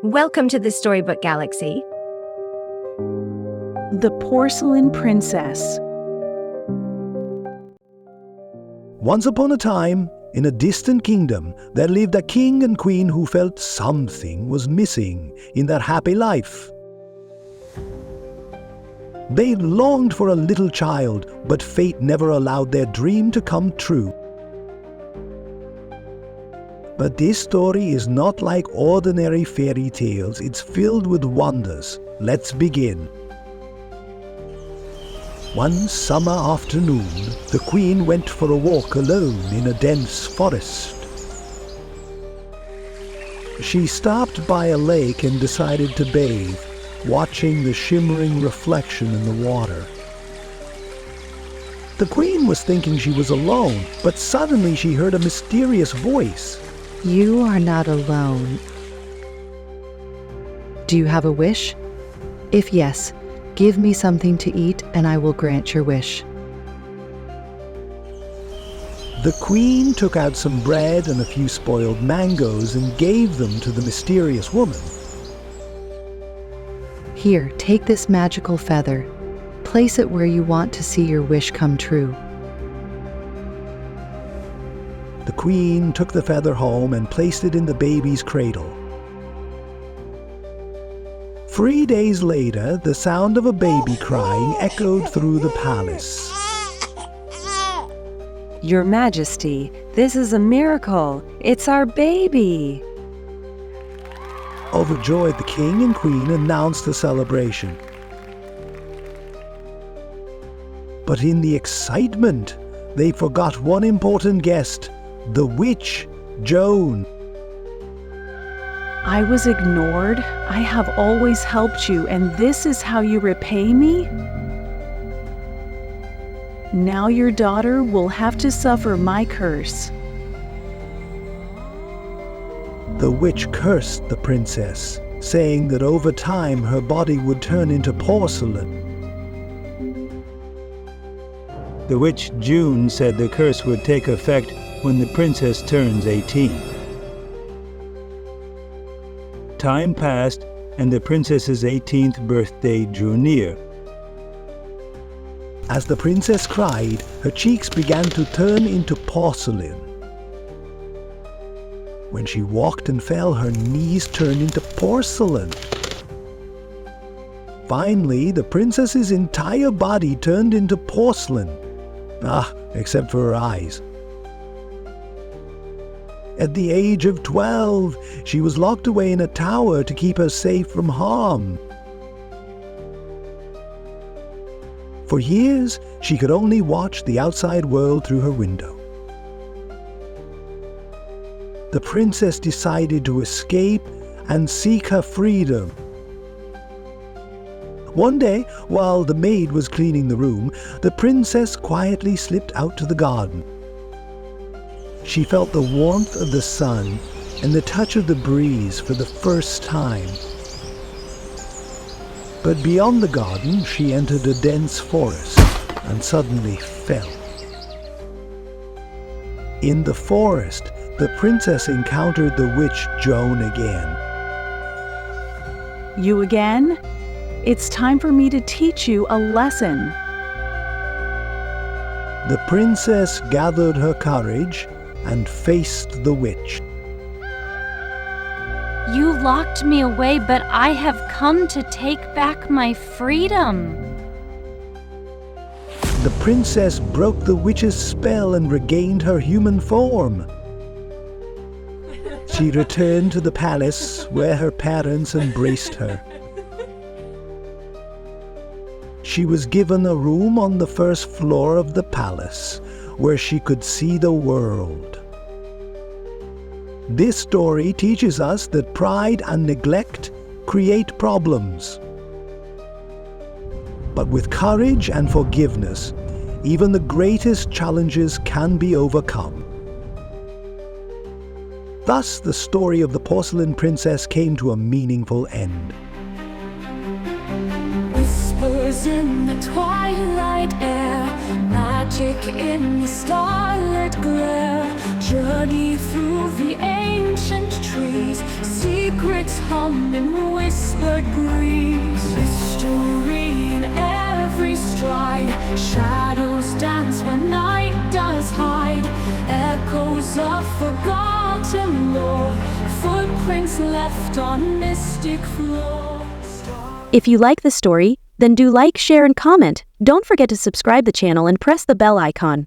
Welcome to the Storybook Galaxy. The Porcelain Princess. Once upon a time, in a distant kingdom, there lived a king and queen who felt something was missing in their happy life. They longed for a little child, but fate never allowed their dream to come true. But this story is not like ordinary fairy tales. It's filled with wonders. Let's begin. One summer afternoon, the queen went for a walk alone in a dense forest. She stopped by a lake and decided to bathe, watching the shimmering reflection in the water. The queen was thinking she was alone, but suddenly she heard a mysterious voice. You are not alone. Do you have a wish? If yes, give me something to eat and I will grant your wish. The queen took out some bread and a few spoiled mangoes and gave them to the mysterious woman. Here, take this magical feather. Place it where you want to see your wish come true. The queen took the feather home and placed it in the baby's cradle. 3 days later, the sound of a baby crying echoed through the palace. Your Majesty, this is a miracle. It's our baby. Overjoyed, the king and queen announced the celebration. But in the excitement, they forgot one important guest, the witch, Joan. I was ignored. I have always helped you, and this is how you repay me? Now your daughter will have to suffer my curse. The witch cursed the princess, saying that over time her body would turn into porcelain. The witch June said the curse would take effect when the princess turns 18. Time passed, and the princess's 18th birthday drew near. As the princess cried, her cheeks began to turn into porcelain. When she walked and fell, her knees turned into porcelain. Finally, the princess's entire body turned into porcelain. Except for her eyes. At the age of 12, she was locked away in a tower to keep her safe from harm. For years, she could only watch the outside world through her window. The princess decided to escape and seek her freedom. One day, while the maid was cleaning the room, the princess quietly slipped out to the garden. She felt the warmth of the sun and the touch of the breeze for the first time. But beyond the garden, she entered a dense forest and suddenly fell. In the forest, the princess encountered the witch Joan again. You again? It's time for me to teach you a lesson. The princess gathered her courage and faced the witch. You locked me away, but I have come to take back my freedom. The princess broke the witch's spell and regained her human form. She returned to the palace where her parents embraced her. She was given a room on the first floor of the palace where she could see the world. This story teaches us that pride and neglect create problems. But with courage and forgiveness, even the greatest challenges can be overcome. Thus, the story of the Porcelain Princess came to a meaningful end. Whispers in the twilight air, magic in the starlit glare. Journey through the ancient trees, see secrets hum in whispered breeze. Mystery in every stride, shadows dance when night does hide. Echoes of forgotten lore, footprints left on mystic floor. If you like the story, then do like, share, and comment. Don't forget to subscribe the channel and press the bell icon.